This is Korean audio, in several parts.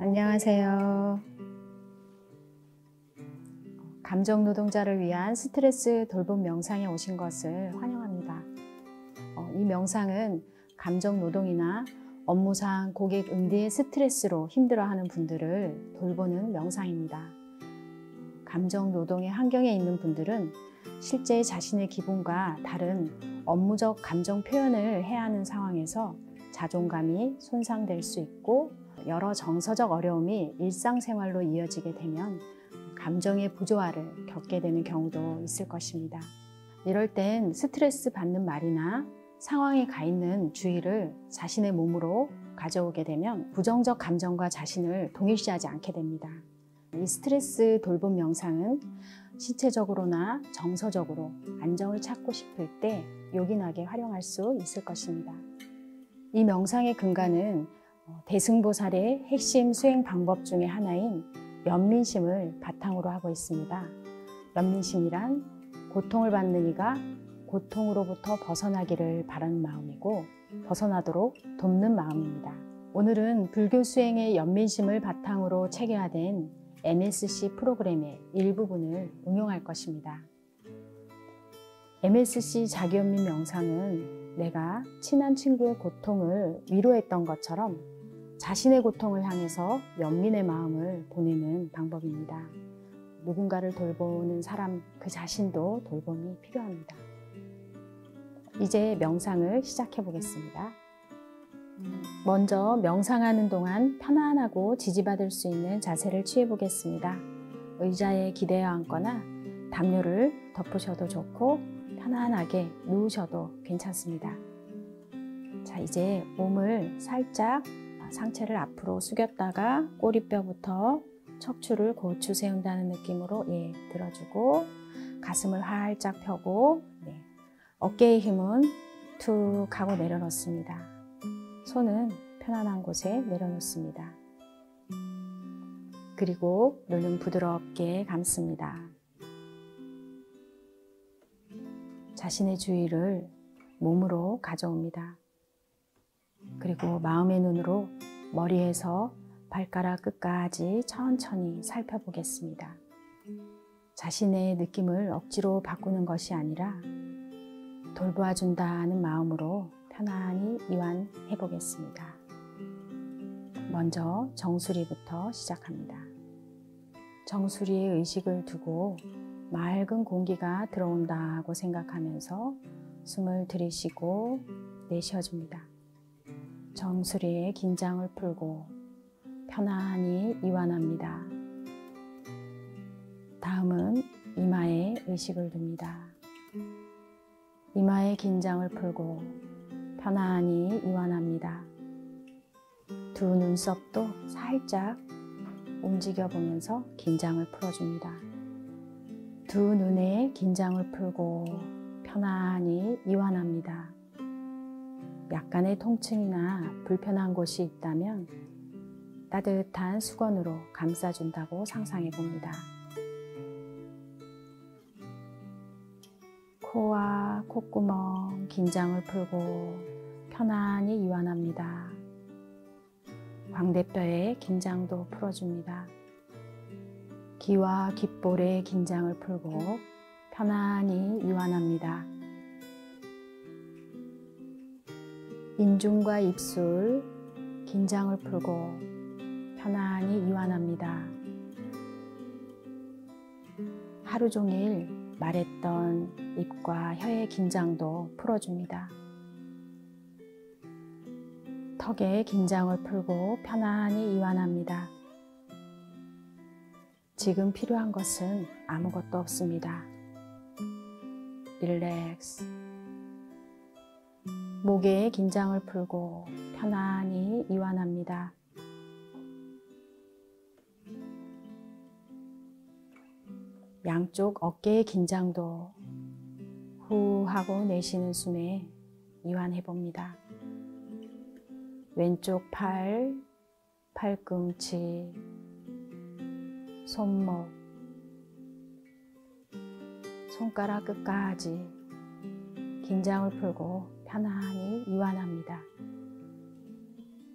안녕하세요. 감정 노동자를 위한 스트레스 돌봄 명상에 오신 것을 환영합니다. 이 명상은 감정 노동이나 업무상 고객 응대의 스트레스로 힘들어하는 분들을 돌보는 명상입니다. 감정 노동의 환경에 있는 분들은 실제 자신의 기분과 다른 업무적 감정 표현을 해야 하는 상황에서 자존감이 손상될 수 있고 여러 정서적 어려움이 일상생활로 이어지게 되면 감정의 부조화를 겪게 되는 경우도 있을 것입니다. 이럴 땐 스트레스 받는 말이나 상황에 가 있는 주의를 자신의 몸으로 가져오게 되면 부정적 감정과 자신을 동일시하지 않게 됩니다. 이 스트레스 돌봄 명상은 신체적으로나 정서적으로 안정을 찾고 싶을 때 요긴하게 활용할 수 있을 것입니다. 이 명상의 근간은 대승보살의 핵심 수행 방법 중에 하나인 연민심을 바탕으로 하고 있습니다. 연민심이란 고통을 받는 이가 고통으로부터 벗어나기를 바라는 마음이고 벗어나도록 돕는 마음입니다. 오늘은 불교 수행의 연민심을 바탕으로 체계화된 MSC 프로그램의 일부분을 응용할 것입니다. MSC 자기연민 명상은 내가 친한 친구의 고통을 위로했던 것처럼 자신의 고통을 향해서 연민의 마음을 보내는 방법입니다. 누군가를 돌보는 사람 그 자신도 돌봄이 필요합니다. 이제 명상을 시작해 보겠습니다. 먼저 명상하는 동안 편안하고 지지받을 수 있는 자세를 취해 보겠습니다. 의자에 기대어 앉거나 담요를 덮으셔도 좋고 편안하게 누우셔도 괜찮습니다. 자, 이제 몸을 살짝 상체를 앞으로 숙였다가 꼬리뼈부터 척추를 고추 세운다는 느낌으로 들어주고 가슴을 활짝 펴고 어깨의 힘은 툭 하고 내려놓습니다. 손은 편안한 곳에 내려놓습니다. 그리고 눈은 부드럽게 감습니다. 자신의 주의를 몸으로 가져옵니다. 그리고 마음의 눈으로 머리에서 발가락 끝까지 천천히 살펴보겠습니다. 자신의 느낌을 억지로 바꾸는 것이 아니라 돌보아준다는 마음으로 편안히 이완해 보겠습니다. 먼저 정수리부터 시작합니다. 정수리에 의식을 두고 맑은 공기가 들어온다고 생각하면서 숨을 들이쉬고 내쉬어줍니다. 정수리에 긴장을 풀고 편안히 이완합니다. 다음은 이마에 의식을 둡니다. 이마의 긴장을 풀고 편안히 이완합니다. 두 눈썹도 살짝 움직여 보면서 긴장을 풀어줍니다. 두 눈의 긴장을 풀고 편안히 이완합니다. 약간의 통증이나 불편한 곳이 있다면 따뜻한 수건으로 감싸준다고 상상해 봅니다. 코와 콧구멍 긴장을 풀고 편안히 이완합니다. 광대뼈의 긴장도 풀어줍니다. 귀와 귓볼의 긴장을 풀고 편안히 이완합니다. 인중과 입술 긴장을 풀고 편안히 이완합니다. 하루 종일 말했던 입과 혀의 긴장도 풀어줍니다. 턱의 긴장을 풀고 편안히 이완합니다. 지금 필요한 것은 아무것도 없습니다. 릴렉스. 목의 긴장을 풀고 편안히 이완합니다. 양쪽 어깨의 긴장도 후 하고 내쉬는 숨에 이완해 봅니다. 왼쪽 팔, 팔꿈치, 손목, 손가락 끝까지 긴장을 풀고 편안히 이완합니다.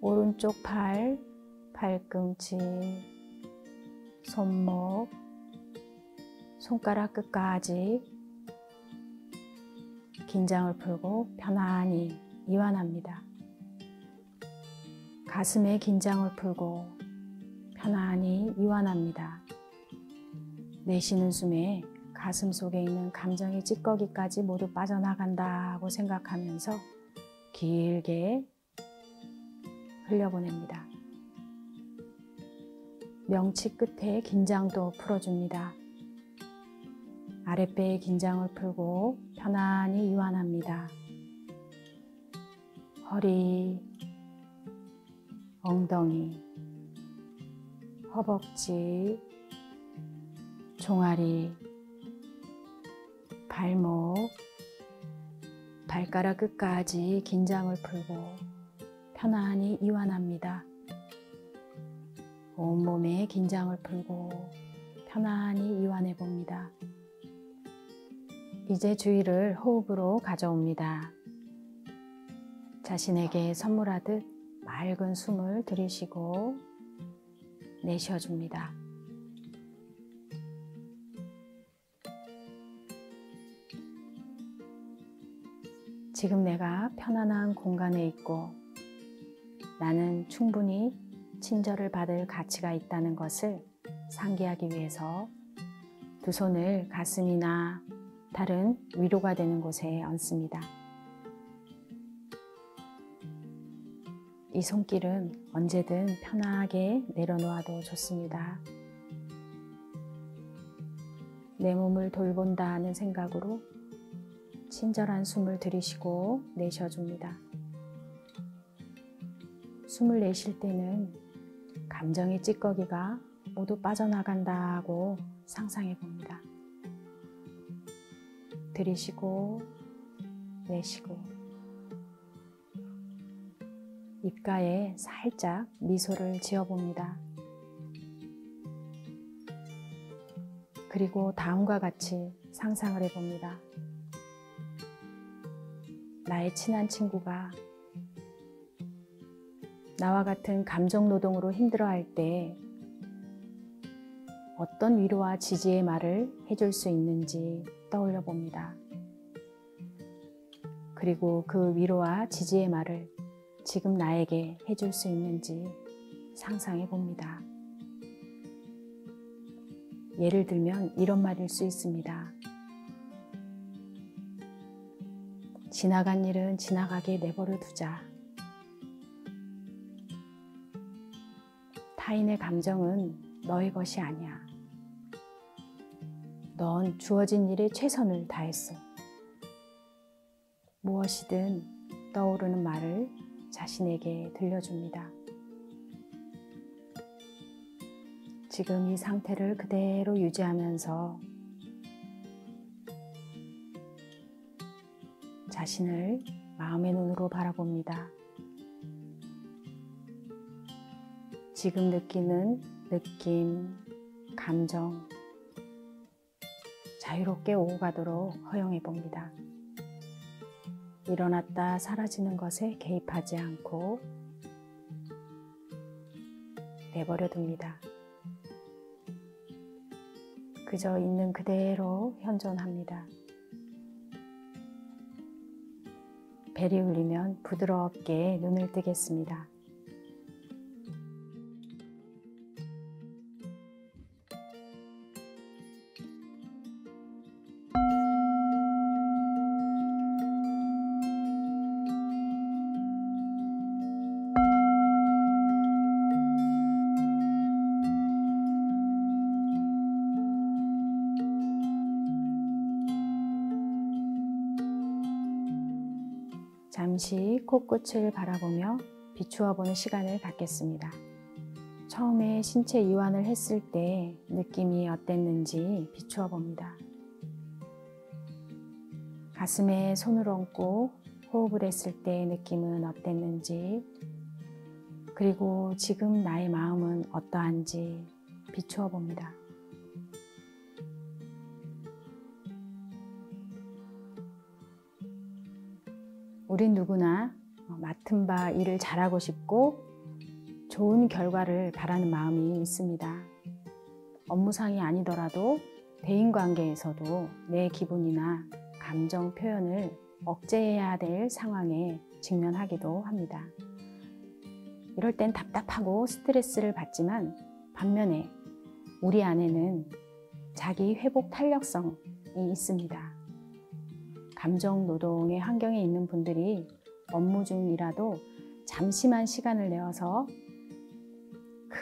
오른쪽 팔, 팔꿈치, 손목, 손가락 끝까지 긴장을 풀고 편안히 이완합니다. 가슴의 긴장을 풀고 편안히 이완합니다. 내쉬는 숨에 가슴 속에 있는 감정의 찌꺼기까지 모두 빠져나간다고 생각하면서 길게 흘려보냅니다. 명치 끝에 긴장도 풀어줍니다. 아랫배의 긴장을 풀고 편안히 이완합니다. 허리, 엉덩이, 허벅지, 종아리, 발목, 발가락 끝까지 긴장을 풀고 편안히 이완합니다. 온몸에 긴장을 풀고 편안히 이완해 봅니다. 이제 주의를 호흡으로 가져옵니다. 자신에게 선물하듯 맑은 숨을 들이쉬고 내쉬어줍니다. 지금 내가 편안한 공간에 있고 나는 충분히 친절을 받을 가치가 있다는 것을 상기하기 위해서 두 손을 가슴이나 다른 위로가 되는 곳에 얹습니다. 이 손길은 언제든 편하게 내려놓아도 좋습니다. 내 몸을 돌본다는 생각으로 친절한 숨을 들이쉬고 내쉬어줍니다. 숨을 내쉴 때는 감정의 찌꺼기가 모두 빠져나간다고 상상해 봅니다. 들이쉬고 내쉬고 입가에 살짝 미소를 지어봅니다. 그리고 다음과 같이 상상을 해봅니다. 나의 친한 친구가 나와 같은 감정 노동으로 힘들어할 때 어떤 위로와 지지의 말을 해줄 수 있는지 떠올려 봅니다. 그리고 그 위로와 지지의 말을 지금 나에게 해줄 수 있는지 상상해 봅니다. 예를 들면 이런 말일 수 있습니다. 지나간 일은 지나가게 내버려 두자. 타인의 감정은 너의 것이 아니야. 넌 주어진 일에 최선을 다했어. 무엇이든 떠오르는 말을 자신에게 들려줍니다. 지금 이 상태를 그대로 유지하면서 자신을 마음의 눈으로 바라봅니다. 지금 느끼는 느낌, 감정, 자유롭게 오고 가도록 허용해 봅니다. 일어났다 사라지는 것에 개입하지 않고 내버려 둡니다. 그저 있는 그대로 현존합니다. 벨이 울리면 부드럽게 눈을 뜨겠습니다. 잠시 코끝을 바라보며 비추어 보는 시간을 갖겠습니다. 처음에 신체 이완을 했을 때 느낌이 어땠는지 비추어 봅니다. 가슴에 손을 얹고 호흡을 했을 때 느낌은 어땠는지, 그리고 지금 나의 마음은 어떠한지 비추어 봅니다. 우린 누구나 맡은 바 일을 잘하고 싶고 좋은 결과를 바라는 마음이 있습니다. 업무상이 아니더라도 대인관계에서도 내 기분이나 감정 표현을 억제해야 될 상황에 직면하기도 합니다. 이럴 땐 답답하고 스트레스를 받지만 반면에 우리 안에는 자기 회복 탄력성이 있습니다. 감정 노동의 환경에 있는 분들이 업무 중이라도 잠시만 시간을 내어서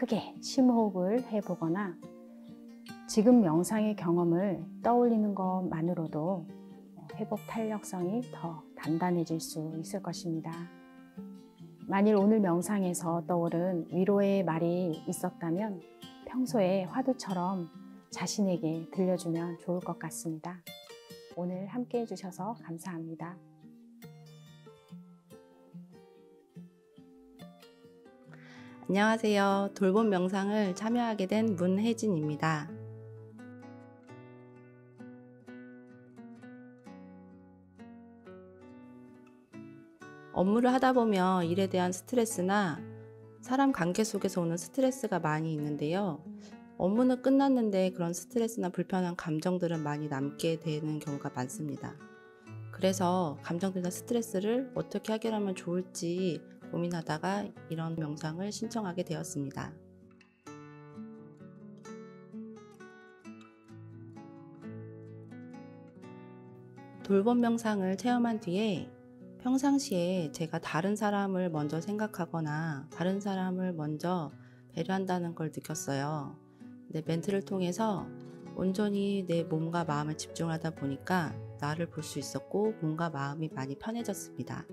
크게 심호흡을 해보거나 지금 명상의 경험을 떠올리는 것만으로도 회복 탄력성이 더 단단해질 수 있을 것입니다. 만일 오늘 명상에서 떠오른 위로의 말이 있었다면 평소에 화두처럼 자신에게 들려주면 좋을 것 같습니다. 오늘 함께 해주셔서 감사합니다. 안녕하세요. 돌봄 명상을 참여하게 된 문혜진입니다. 업무를 하다 보면 일에 대한 스트레스나 사람 관계 속에서 오는 스트레스가 많이 있는데요. 업무는 끝났는데 그런 스트레스나 불편한 감정들은 많이 남게 되는 경우가 많습니다. 그래서 감정들이나 스트레스를 어떻게 해결하면 좋을지 고민하다가 이런 명상을 신청하게 되었습니다. 돌봄 명상을 체험한 뒤에 평상시에 제가 다른 사람을 먼저 생각하거나 다른 사람을 먼저 배려한다는 걸 느꼈어요. 근데 멘트를 통해서 온전히 내 몸과 마음을 집중하다 보니까 나를 볼 수 있었고 몸과 마음이 많이 편해졌습니다.